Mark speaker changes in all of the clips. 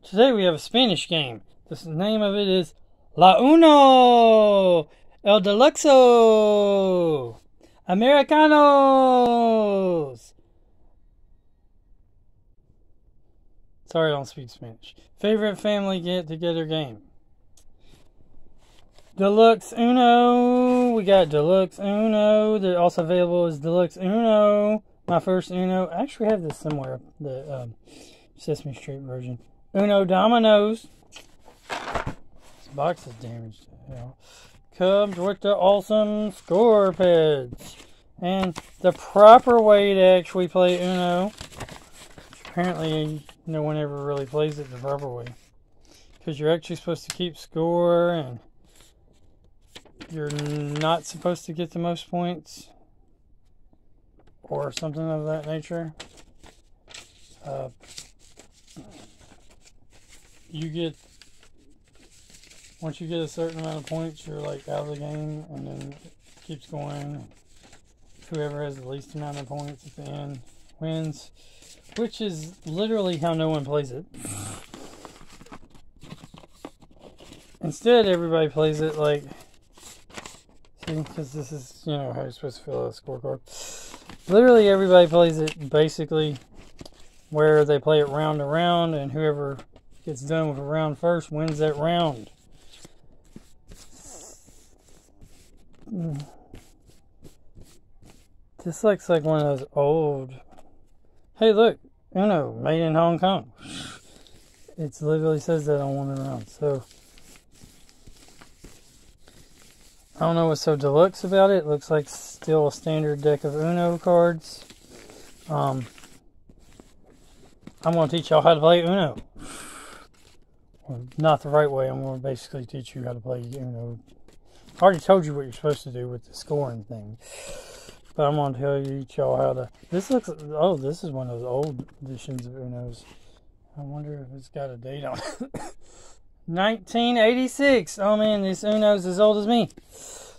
Speaker 1: Today we have a Spanish game. The name of it is La Uno, El Deluxo, Americanos. Sorry, I don't speak Spanish. Favorite family get-together game. Deluxe Uno. We got Deluxe Uno. They're also available as Deluxe Uno. My first Uno. I actually have this somewhere. The Sesame Street version. Uno Dominoes. This box is damaged. Comes with the awesome score pads. And the proper way to actually play Uno. Apparently, no one ever really plays it the proper way. Because you're actually supposed to keep score and you're not supposed to get the most points. Or something of that nature. Once you get a certain amount of points, you're like out of the game, and then it keeps going. Whoever has the least amount of points at the end wins, which is literally how no one plays it. Instead, everybody plays it like, see, because this is, how you're supposed to fill out a scorecard. Literally, everybody plays it basically where they play it round to round, and whoever gets done with a round first wins that round. This looks like one of those old... Hey, look! Uno, made in Hong Kong. It literally says that on one of the rounds. So, I don't know what's so deluxe about it. It looks like still a standard deck of Uno cards. I'm going to teach y'all how to play Uno. Well, not the right way. I'm going to basically teach you how to play Uno. I already told you what you're supposed to do with the scoring thing. But I'm going to teach y'all how to... This looks... Oh, this is one of those old editions of Unos. I wonder if it's got a date on it. 1986. Oh, man, this Uno's as old as me.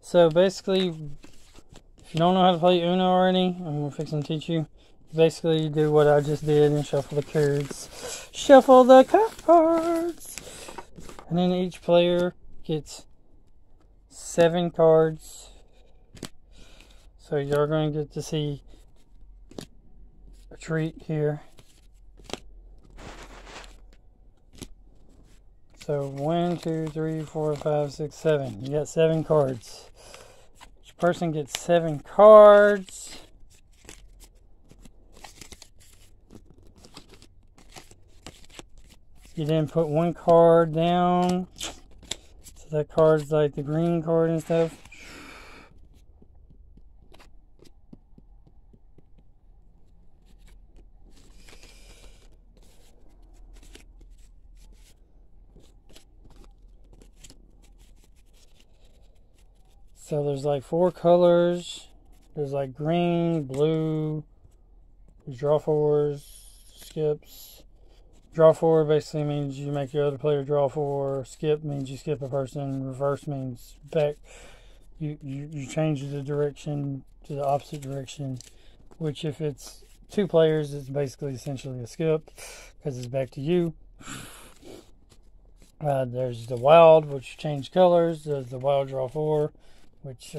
Speaker 1: So, basically, if you don't know how to play Uno already, I'm going to fix and teach you. Basically, you do what I just did and shuffle the cards. Shuffle the cards! And then each player gets 7 cards. So you're going to get to see a treat here. So 1, 2, 3, 4, 5, 6, 7. You got 7 cards. Each person gets 7 cards. You then put 1 card down. So that card's like the green card and stuff. So there's like 4 colors. There's like green, blue, there's draw 4s, skips. Draw 4 basically means you make your other player draw 4. Skip means you skip a person. Reverse means back. You change the direction to the opposite direction. Which if it's 2 players, it's basically essentially a skip because it's back to you. There's the wild, which change colors. There's the wild draw 4, which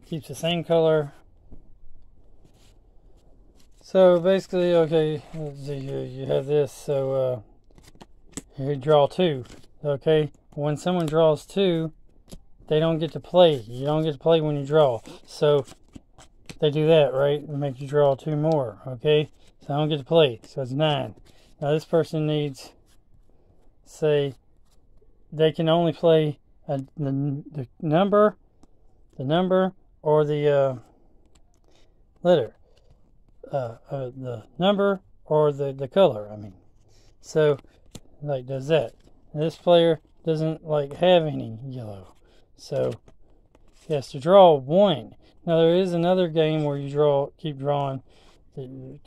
Speaker 1: keeps the same color. So basically, okay, let's see here, you have this, so you draw 2, okay? When someone draws 2, they don't get to play. You don't get to play when you draw. So they do that, right? And make you draw 2 more, okay? So I don't get to play, so it's 9. Now this person needs, say, they can only play the number or the letter. The number or the color, I mean. So, like, does that. This player doesn't, like, have any yellow. So, he has to draw 1. Now, there is another game where you keep drawing until you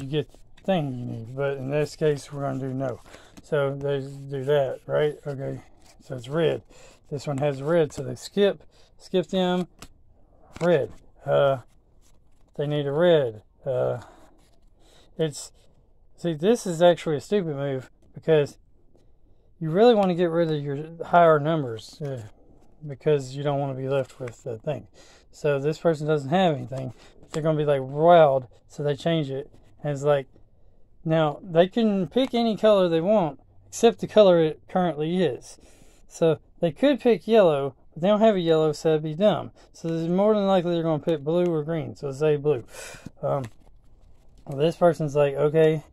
Speaker 1: get the thing you need. But in this case, we're going to do no. So, they do that, right? Okay. So, it's red. This one has red, so they skip them, red. They need a red. see, this is actually a stupid move because you really want to get rid of your higher numbers because you don't want to be left with the thing. So this person doesn't have anything. They're going to be like wild, so they change it. And it's like, now they can pick any color they want except the color it currently is. So they could pick yellow, but they don't have a yellow, so that'd be dumb. So there's more than likely they're going to pick blue or green. So say blue. Well, this person's like, okay.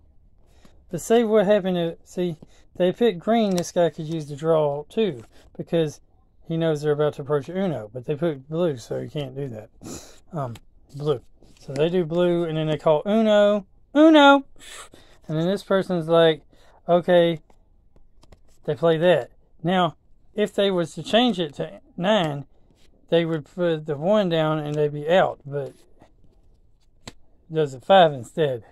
Speaker 1: But say what happened to, see, they pick green, this guy could use the draw too, because he knows they're about to approach Uno, but they put blue, so you can't do that. Blue. So they do blue, and then they call Uno, Uno! And then this person's like, okay, they play that. Now, if they was to change it to 9, they would put the 1 down and they'd be out, but it does it 5 instead.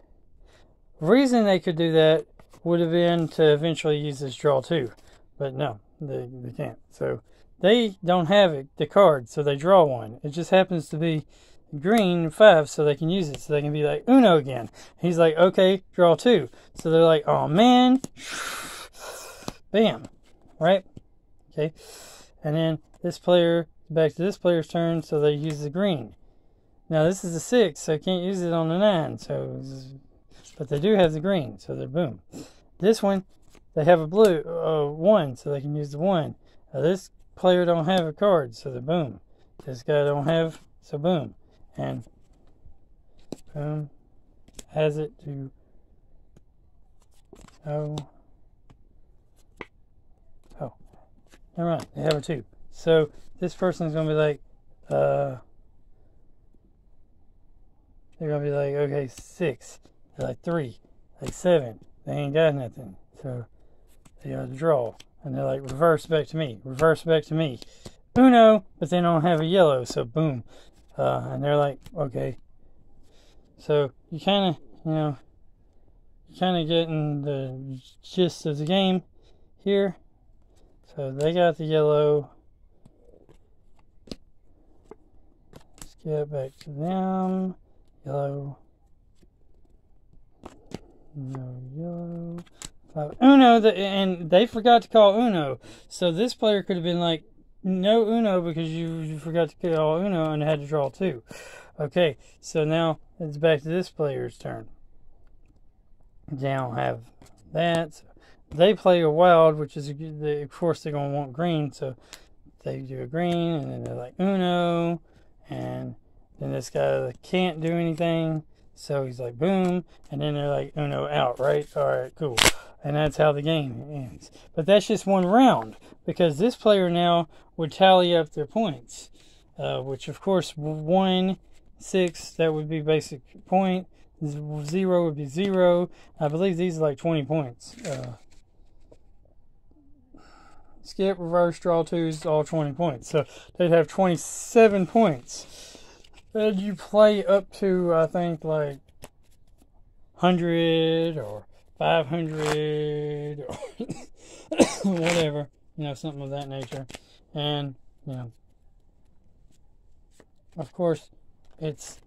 Speaker 1: The reason they could do that would have been to eventually use this draw too, but no, they can't. So they don't have it, the card, so they draw 1. It just happens to be green 5, so they can use it, so they can be like Uno again. He's like, okay, draw 2. So they're like, oh man, bam, right? Okay, and then this player, back to this player's turn, so they use the green. Now this is a 6, so I can't use it on the 9, so, but they do have the green, so they're boom. This one, they have a blue 1, so they can use the 1. Now this player don't have a card, so they're boom. This guy don't have, so boom. And boom, has it to, oh, never mind, they have a 2. So this person's going to be like, they're going to be like, okay, 6. They're like 3, like 7. They ain't got nothing. So they got to draw. And they're like, reverse back to me. Reverse back to me. Uno, but they don't have a yellow. So boom. And they're like, okay. So you kind of, getting the gist of the game here. So they got the yellow. Let's get back to them. Yellow. No yellow. 5. Uno, and they forgot to call Uno. So this player could have been like, no Uno because you forgot to call Uno and had to draw 2. Okay, so now it's back to this player's turn. They don't have that. So they play a wild, which is, of course, they're going to want green. So they do a green, and then they're like Uno. And then this guy can't do anything. So he's like, boom. And then they're like, Uno out, right? All right, cool. And that's how the game ends. But that's just one round. Because this player now would tally up their points. Which, of course, 1, 6, that would be basic point. 0 would be 0. I believe these are like 20 points. Skip, reverse, draw 2s, all 20 points. So they'd have 27 points. And you play up to, I think, like 100 or 500 or whatever. Something of that nature. And, of course, it's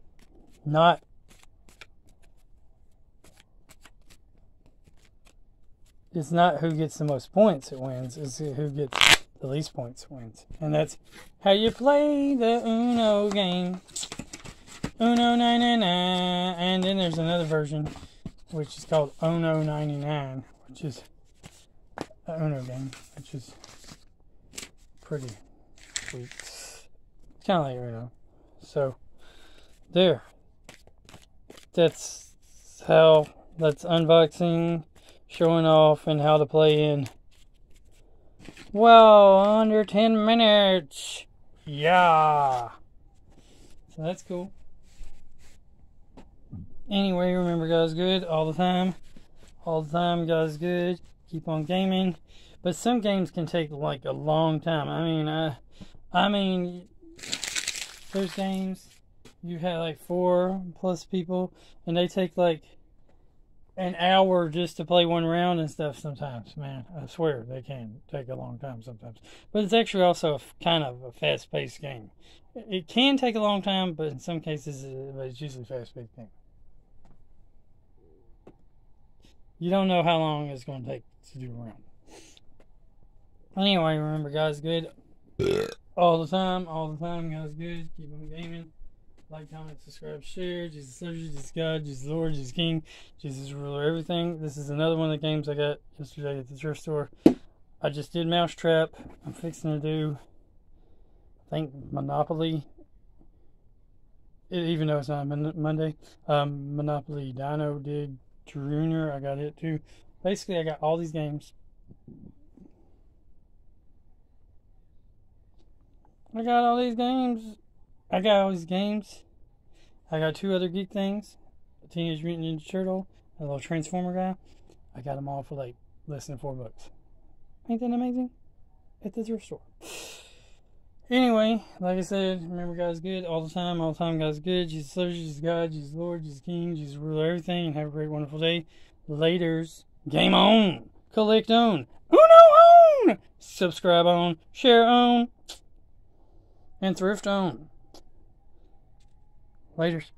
Speaker 1: not who gets the most points that wins, it's who gets the least points wins. And that's how you play the Uno game. Uno 99. And then there's another version, which is called Uno 99, which is an Uno game, which is pretty sweet. Kind of like Uno. So, there. That's unboxing, showing off, and how to play in, well, under 10 minutes. Yeah. So that's cool. Anyway, remember, guys, good all the time. All the time, guys, good. Keep on gaming. But some games can take like a long time. I mean, there's games you have like 4+ people, and they take like an hour just to play one round and stuff sometimes. Man, I swear they can take a long time sometimes. But it's actually also kind of a fast-paced game. It can take a long time, but in some cases, it's usually a fast-paced game. You don't know how long it's going to take to do around. Anyway, remember, guys, good all the time, guys, good. Keep on gaming. Like, comment, subscribe, share. Jesus loves you, Jesus God, Jesus Lord, Jesus King, Jesus ruler, everything. This is another one of the games I got yesterday at the thrift store. I just did Mousetrap. I'm fixing to do, I think, Monopoly. Even though it's not Monday. Monopoly Dino Dig Junior. I got it too. Basically, I got all these games. I got all these games. I got 2 other geek things. A Teenage Mutant Ninja Turtle. A little Transformer guy. I got them all for like less than $4. Ain't that amazing? At the thrift store. Anyway, like I said, remember, guys, good all the time, guys, good. Jesus loves you, Jesus God, Jesus Lord, Jesus King, Jesus ruler, everything, and have a great, wonderful day. Laters. Game on. Collect on. Uno on. Subscribe on. Share on. And thrift on. Laters.